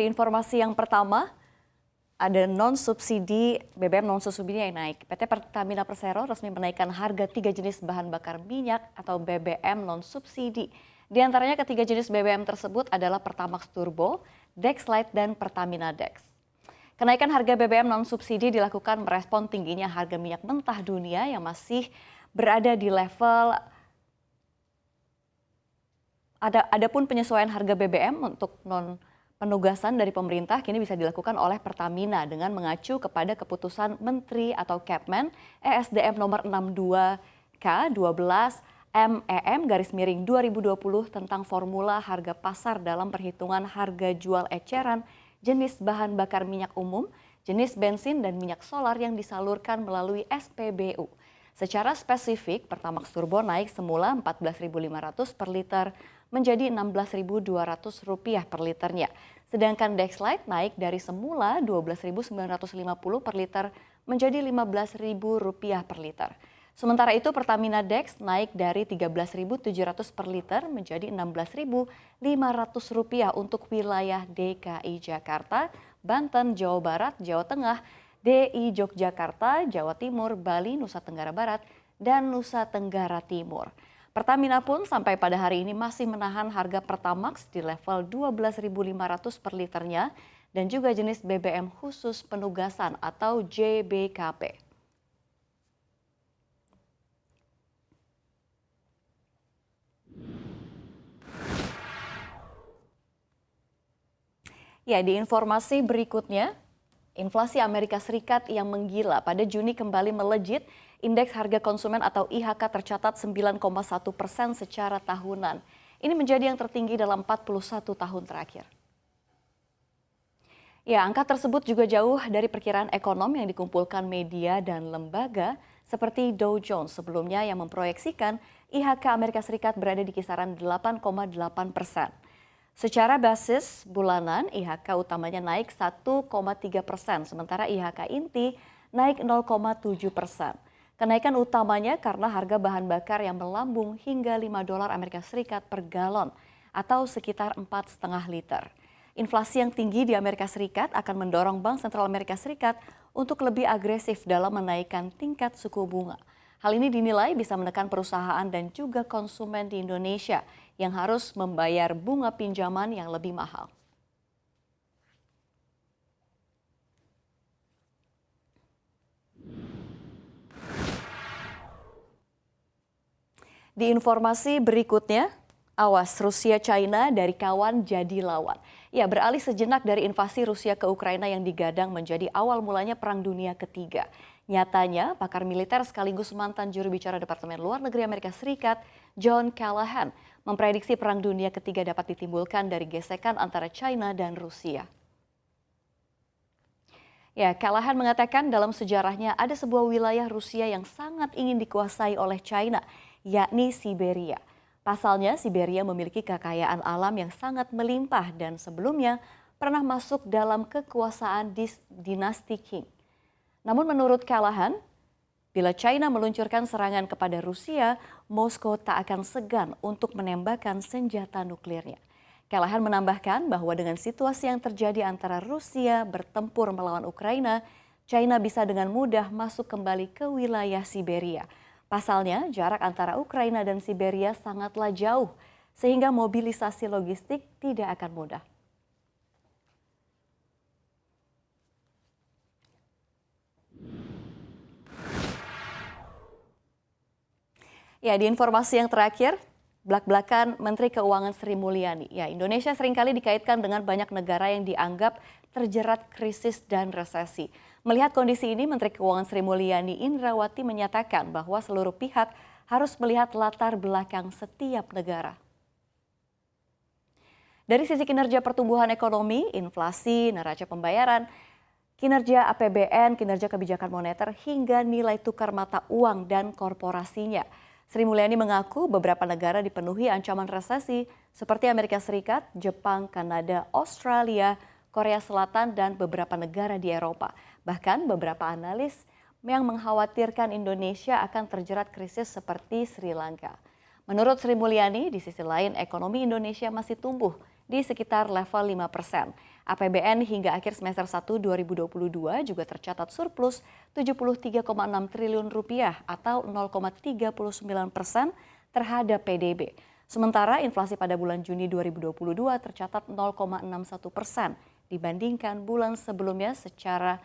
Informasi yang pertama, ada BBM non-subsidi yang naik. PT Pertamina Persero resmi menaikkan harga 3 jenis bahan bakar minyak atau BBM non-subsidi. Di antaranya ketiga jenis BBM tersebut adalah Pertamax Turbo, Dexlite, dan Pertamina Dex. Kenaikan harga BBM non-subsidi dilakukan merespon tingginya harga minyak mentah dunia yang masih berada di level. Adapun penyesuaian harga BBM untuk penugasan dari pemerintah kini bisa dilakukan oleh Pertamina dengan mengacu kepada keputusan Menteri atau Kepmen ESDM nomor 62K12 MEM 2020 tentang formula harga pasar dalam perhitungan harga jual eceran jenis bahan bakar minyak umum, jenis bensin dan minyak solar yang disalurkan melalui SPBU. Secara spesifik, Pertamax Turbo naik semula Rp14.500 per liter menjadi Rp16.200 per liternya. Sedangkan Dexlite naik dari semula Rp12.950 per liter menjadi Rp15.000 per liter. Sementara itu Pertamina Dex naik dari Rp13.700 per liter menjadi Rp16.500 untuk wilayah DKI Jakarta, Banten, Jawa Barat, Jawa Tengah, DI Yogyakarta, Jawa Timur, Bali, Nusa Tenggara Barat, dan Nusa Tenggara Timur. Pertamina pun sampai pada hari ini masih menahan harga Pertamax di level Rp12.500 per liternya dan juga jenis BBM khusus penugasan atau JBKP. Ya, di informasi berikutnya, inflasi Amerika Serikat yang menggila pada Juni kembali melejit. Indeks harga konsumen atau IHK tercatat 9,1% secara tahunan. Ini menjadi yang tertinggi dalam 41 tahun terakhir. Ya, angka tersebut juga jauh dari perkiraan ekonom yang dikumpulkan media dan lembaga seperti Dow Jones sebelumnya yang memproyeksikan IHK Amerika Serikat berada di kisaran 8,8%. Secara basis bulanan, IHK utamanya naik 1,3%, sementara IHK inti naik 0,7%. Kenaikan utamanya karena harga bahan bakar yang melambung hingga $5 Amerika Serikat per galon atau sekitar 4,5 liter. Inflasi yang tinggi di Amerika Serikat akan mendorong Bank Sentral Amerika Serikat untuk lebih agresif dalam menaikkan tingkat suku bunga. Hal ini dinilai bisa menekan perusahaan dan juga konsumen di Indonesia yang harus membayar bunga pinjaman yang lebih mahal. Di informasi berikutnya, awas Rusia China dari kawan jadi lawan. Ya, beralih sejenak dari invasi Rusia ke Ukraina yang digadang menjadi awal mulanya Perang Dunia Ketiga. Nyatanya, pakar militer sekaligus mantan juru bicara Departemen Luar Negeri Amerika Serikat, John Callahan, memprediksi Perang Dunia Ketiga dapat ditimbulkan dari gesekan antara China dan Rusia. Ya, Callahan mengatakan dalam sejarahnya ada sebuah wilayah Rusia yang sangat ingin dikuasai oleh China, yakni Siberia. Pasalnya, Siberia memiliki kekayaan alam yang sangat melimpah dan sebelumnya pernah masuk dalam kekuasaan dinasti Qing. Namun menurut Callahan, bila China meluncurkan serangan kepada Rusia, Moskow tak akan segan untuk menembakkan senjata nuklirnya. Callahan menambahkan bahwa dengan situasi yang terjadi antara Rusia bertempur melawan Ukraina, China bisa dengan mudah masuk kembali ke wilayah Siberia. Pasalnya, jarak antara Ukraina dan Siberia sangatlah jauh, sehingga mobilisasi logistik tidak akan mudah. Ya, di informasi yang terakhir, blak-blakan Menteri Keuangan Sri Mulyani. Ya, Indonesia seringkali dikaitkan dengan banyak negara yang dianggap terjerat krisis dan resesi. Melihat kondisi ini, Menteri Keuangan Sri Mulyani Indrawati menyatakan bahwa seluruh pihak harus melihat latar belakang setiap negara. Dari sisi kinerja pertumbuhan ekonomi, inflasi, neraca pembayaran, kinerja APBN, kinerja kebijakan moneter, hingga nilai tukar mata uang dan korporasinya. Sri Mulyani mengaku beberapa negara dipenuhi ancaman resesi seperti Amerika Serikat, Jepang, Kanada, Australia, Korea Selatan, dan beberapa negara di Eropa. Bahkan beberapa analis yang mengkhawatirkan Indonesia akan terjerat krisis seperti Sri Lanka. Menurut Sri Mulyani, di sisi lain ekonomi Indonesia masih tumbuh di sekitar level 5%. APBN hingga akhir semester 1 2022 juga tercatat surplus 73,6 triliun rupiah atau 0,39% terhadap PDB. Sementara inflasi pada bulan Juni 2022 tercatat 0,61% dibandingkan bulan sebelumnya secara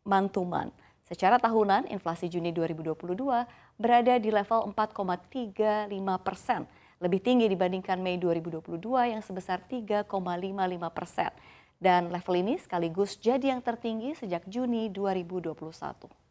month-to-month. Secara tahunan, inflasi Juni 2022 berada di level 4,35%, lebih tinggi dibandingkan Mei 2022 yang sebesar 3,55%. Dan level ini sekaligus jadi yang tertinggi sejak Juni 2021.